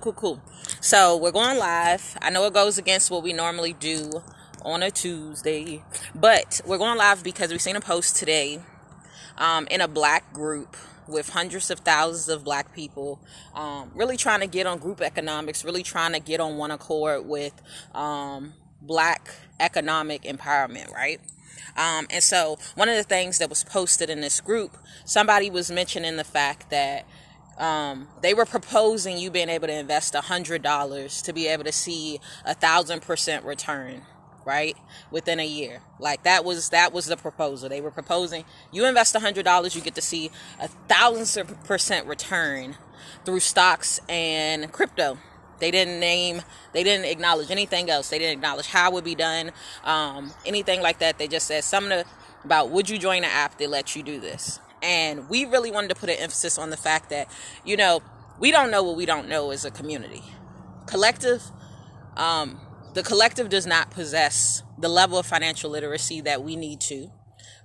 Cool. So we're going live. I know it goes against what we normally do on a Tuesday, but we're going live because we've seen a post today in a black group with hundreds of thousands of black people really trying to get on group economics, really trying to get on one accord with black economic empowerment, right? And so one of the things that was posted in this group, somebody was mentioning the fact that they were proposing you being able to invest $100 to be able to see 1,000% return, right, within a year. Like that was the proposal. They were proposing you invest $100, you get to see 1,000% return through stocks and crypto. They didn't acknowledge anything else. They didn't acknowledge how it would be done, anything like that. They just said something about, would you join an app that lets you do this? And we really wanted to put an emphasis on the fact that, we don't know what we don't know as a community. The collective does not possess the level of financial literacy that we need to,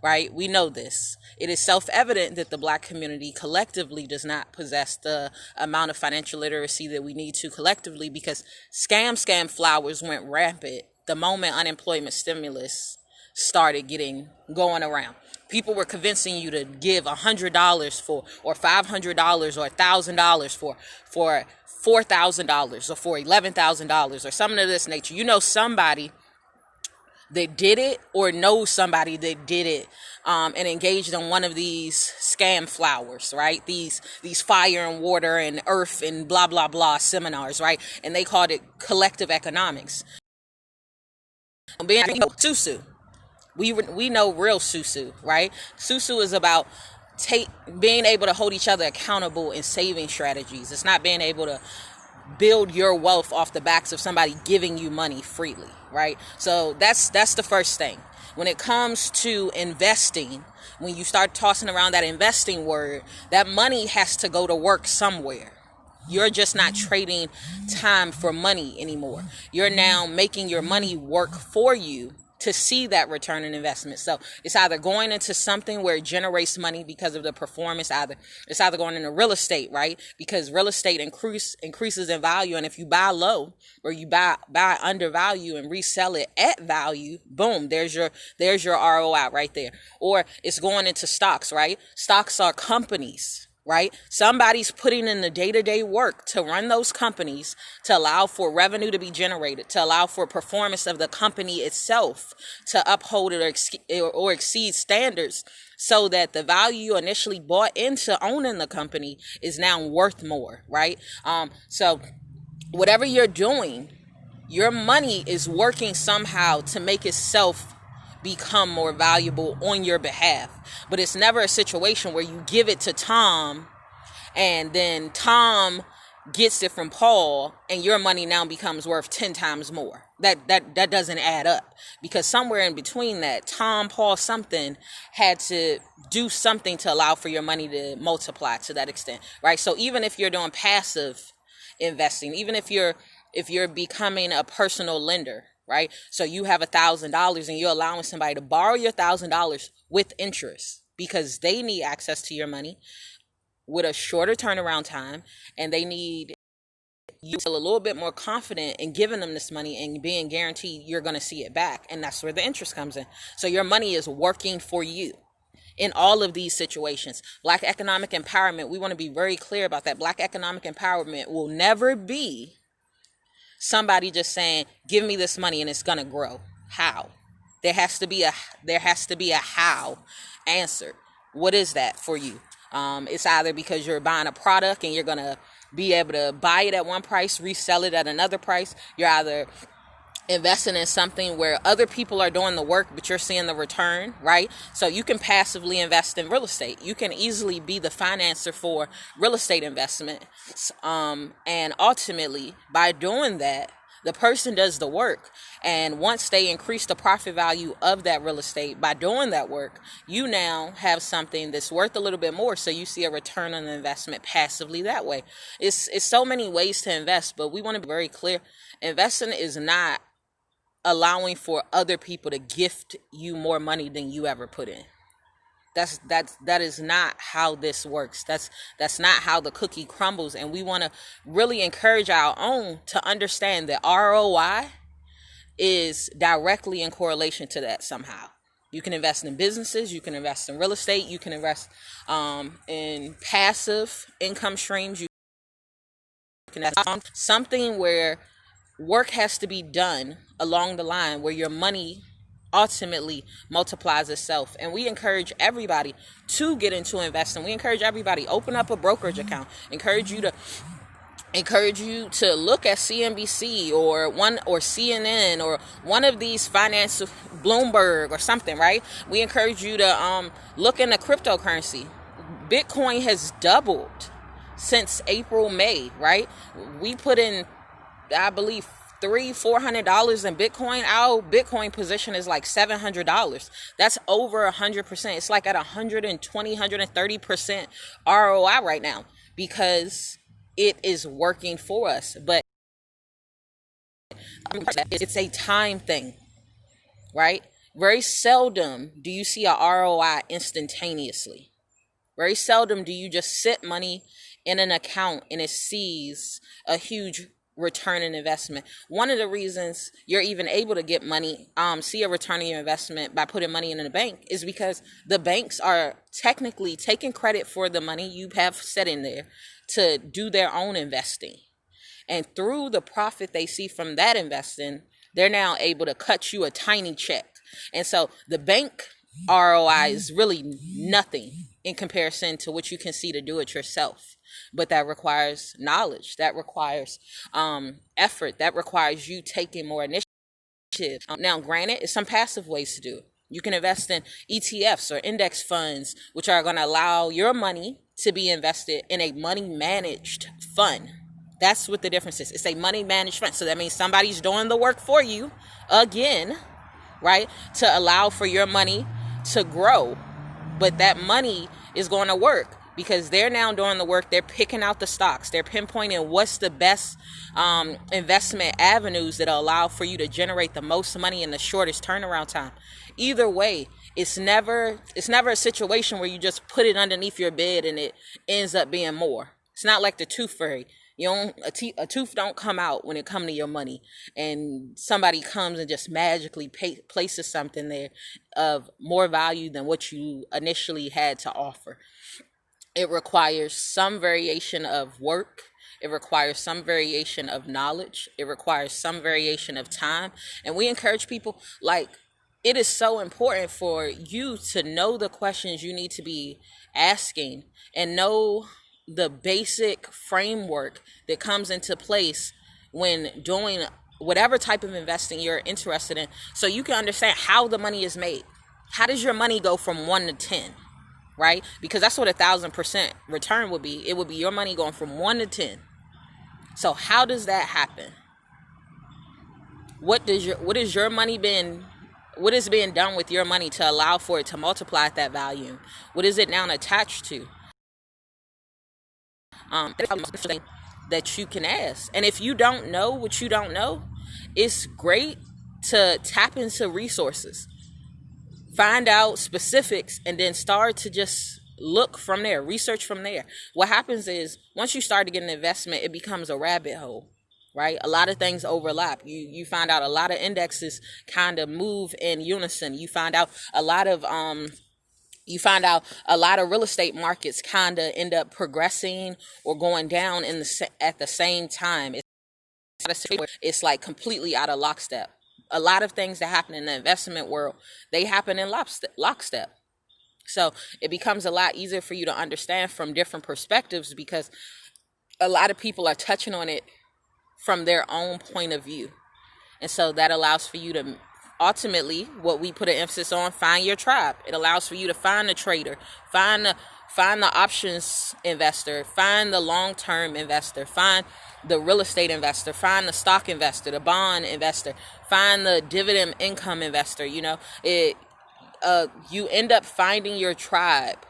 right? We know this. It is self-evident that the black community collectively does not possess the amount of financial literacy that we need to collectively, because scam flowers went rampant the moment unemployment stimulus started going around. People were convincing you to give $100 for, or $500 or $1,000 for $4,000 or for $11,000 or something of this nature. You know somebody that did it or knows somebody that did it and engaged in one of these scam flowers, right? These fire and water and earth and blah, blah, blah seminars, right? And they called it collective economics. Being Susu. We know real Susu, right? Susu is about being able to hold each other accountable in saving strategies. It's not being able to build your wealth off the backs of somebody giving you money freely, right? So that's the first thing. When it comes to investing, when you start tossing around that investing word, that money has to go to work somewhere. You're just not trading time for money anymore. You're now making your money work for you to see that return on investment. So it's either going into something where it generates money because of the performance, it's either going into real estate, right? Because real estate increases in value. And if you buy low or you buy undervalue and resell it at value, boom, there's your ROI right there. Or it's going into stocks, right? Stocks are companies, right? Somebody's putting in the day-to-day work to run those companies, to allow for revenue to be generated, to allow for performance of the company itself to uphold it or exceed standards, so that the value you initially bought into owning the company is now worth more, right? So whatever you're doing, your money is working somehow to make itself become more valuable on your behalf. But it's never a situation where you give it to Tom and then Tom gets it from Paul and your money now becomes worth 10 times more. That doesn't add up, because somewhere in between that, Tom, Paul, something had to do something to allow for your money to multiply to that extent, right? So even if you're doing passive investing, even if you're becoming a personal lender, right? So you have $1,000 and you're allowing somebody to borrow your $1,000 with interest because they need access to your money with a shorter turnaround time, and they need you feel a little bit more confident in giving them this money and being guaranteed you're going to see it back. And that's where the interest comes in. So your money is working for you in all of these situations. Black economic empowerment, we want to be very clear about that. Black economic empowerment will never be somebody just saying, give me this money and it's going to grow. How? There has to be a how answer. What is that for you? It's either because you're buying a product and you're going to be able to buy it at one price, resell it at another price. You're either investing in something where other people are doing the work, but you're seeing the return, right? So you can passively invest in real estate. You can easily be the financer for real estate investment. And ultimately, by doing that, the person does the work. And once they increase the profit value of that real estate by doing that work, you now have something that's worth a little bit more. So you see a return on the investment passively that way. It's so many ways to invest, but we want to be very clear. Investing is not allowing for other people to gift you more money than you ever put in. That is not how this works. That's not how the cookie crumbles. And we want to really encourage our own to understand that ROI is directly in correlation to that somehow. You can invest in businesses, you can invest in real estate, you can invest in passive income streams. You can invest something where work has to be done along the line where your money ultimately multiplies itself. And we encourage everybody to get into investing. We encourage everybody, open up a brokerage account. Encourage you to look at CNBC or CNN or one of these finance, Bloomberg or something, right? We encourage you to look into cryptocurrency. Bitcoin has doubled since April, May, right? We put in, I believe, $300-$400 in Bitcoin. Our Bitcoin position is like $700. That's over 100%. It's like at 120-130% ROI right now because it is working for us. But it's a time thing, right? Very seldom do you see a ROI instantaneously. Very seldom do you just sit money in an account and it sees a huge return in investment. One of the reasons you're even able to get money, see a return on your investment by putting money in a bank is because the banks are technically taking credit for the money you have set in there to do their own investing. And through the profit they see from that investing, they're now able to cut you a tiny check. And so the bank ROI is really nothing in comparison to what you can see to do it yourself. But that requires knowledge, that requires effort, that requires you taking more initiative. Now, granted, it's some passive ways to do it. You can invest in ETFs or index funds, which are going to allow your money to be invested in a money managed fund. That's what the difference is. It's a money managed fund. So that means somebody's doing the work for you again, right? To allow for your money to grow. But that money is going to work because they're now doing the work. They're picking out the stocks. They're pinpointing what's the best investment avenues that allow for you to generate the most money in the shortest turnaround time. Either way, it's never a situation where you just put it underneath your bed and it ends up being more. It's not like the tooth fairy. A tooth don't come out when it comes to your money, and somebody comes and just magically places something there of more value than what you initially had to offer. It requires some variation of work. It requires some variation of knowledge. It requires some variation of time. And we encourage people, like, it is so important for you to know the questions you need to be asking and know the basic framework that comes into place when doing whatever type of investing you're interested in, so you can understand how the money is made. How does your money go from 1 to 10, right? Because that's what 1,000% return would be. It would be your money going from 1 to 10. So how does that happen? What is being done with your money to allow for it to multiply at that value? What is it now attached to? That you can ask. And if you don't know what you don't know, it's great to tap into resources, find out specifics, and then start to just look from there, research from there. What happens is once you start to get an investment, it becomes a rabbit hole, right? A lot of things overlap. You find out a lot of indexes kind of move in unison. You find out a lot of real estate markets kind of end up progressing or going down at the same time. It's like completely out of lockstep. A lot of things that happen in the investment world, they happen in lockstep. So it becomes a lot easier for you to understand from different perspectives because a lot of people are touching on it from their own point of view. And so that allows for you to ultimately, what we put an emphasis on, find your tribe. It allows for you to find the trader, find the options investor, find the long-term investor, find the real estate investor, find the stock investor, the bond investor, find the dividend income investor. You end up finding your tribe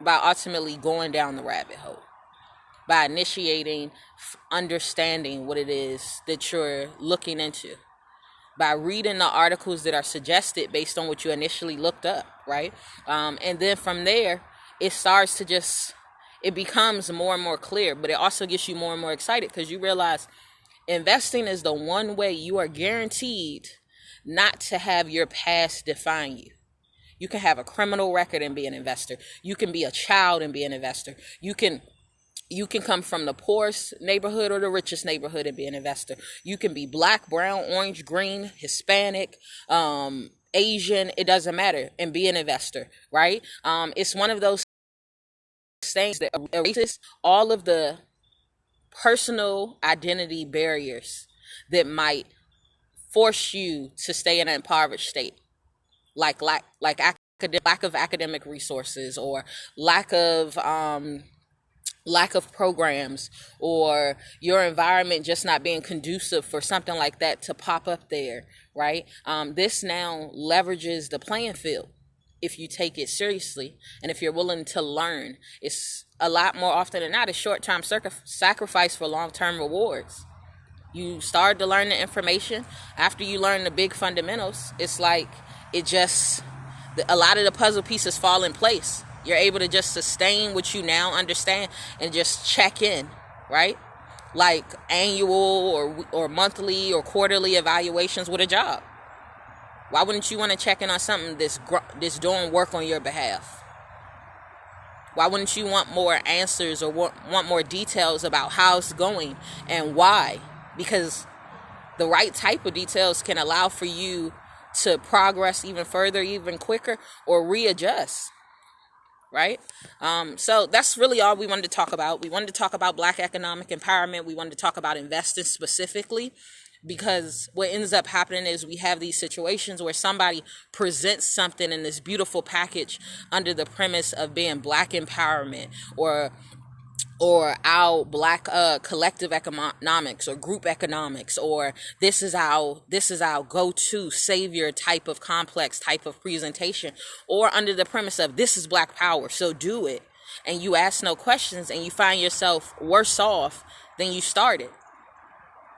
by ultimately going down the rabbit hole, by initiating understanding what it is that you're looking into. by reading the articles that are suggested based on what you initially looked up, right? And then from there, it starts to it becomes more and more clear, but it also gets you more and more excited because you realize investing is the one way you are guaranteed not to have your past define you. You can have a criminal record and be an investor. You can be a child and be an investor. You can come from the poorest neighborhood or the richest neighborhood and be an investor. You can be black, brown, orange, green, Hispanic, Asian, it doesn't matter, and be an investor, right? It's one of those things that erases all of the personal identity barriers that might force you to stay in an impoverished state, like lack of academic resources, or lack of programs, or your environment just not being conducive for something like that to pop up there, right? This now leverages the playing field if you take it seriously and if you're willing to learn. It's a lot more often than not a short-term sacrifice for long-term rewards. You start to learn the information. After you learn the big fundamentals, it's like a lot of the puzzle pieces fall in place. You're able to just sustain what you now understand and just check in, right? Like annual or monthly or quarterly evaluations with a job. Why wouldn't you want to check in on something that's doing work on your behalf? Why wouldn't you want more answers or want more details about how it's going and why? Because the right type of details can allow for you to progress even further, even quicker, or readjust, right? So that's really all we wanted to talk about. We wanted to talk about Black economic empowerment. We wanted to talk about investing specifically, because what ends up happening is we have these situations where somebody presents something in this beautiful package under the premise of being Black empowerment or our Black collective economics or group economics, or this is our go-to savior type of complex type of presentation, or under the premise of this is Black power, so do it, and you ask no questions and you find yourself worse off than you started.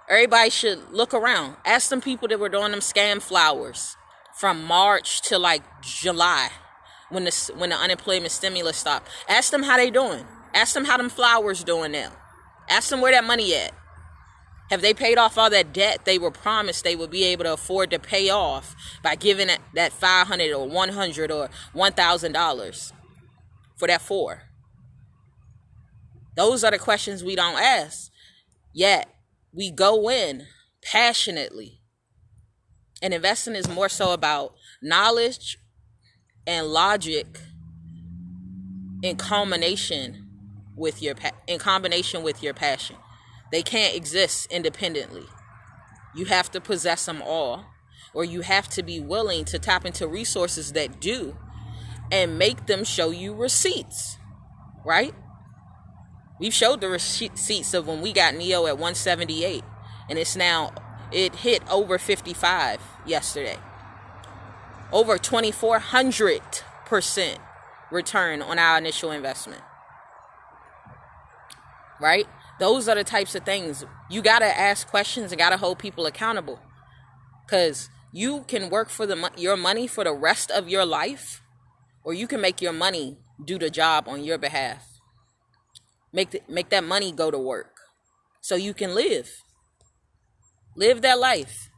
Everybody should look around. Ask them people that were doing them scam flowers from March to like July when the unemployment stimulus stopped. Ask them how they doing. Ask them how them flowers doing now. Ask them where that money at. Have they paid off all that debt they were promised they would be able to afford to pay off by giving that $500 or $100 or $1,000 for that $4? Those are the questions we don't ask. Yet we go in passionately. And investing is more so about knowledge and logic in combination with your passion. They can't exist independently. You have to possess them all, or you have to be willing to tap into resources that do and make them show you receipts, right? We've showed the receipts of when we got NEO at 178, and it hit over 55 yesterday. Over 2,400% return on our initial investment, right? Those are the types of things. You got to ask questions and got to hold people accountable, because you can work for your money for the rest of your life, or you can make your money do the job on your behalf. Make that money go to work so you can live that life.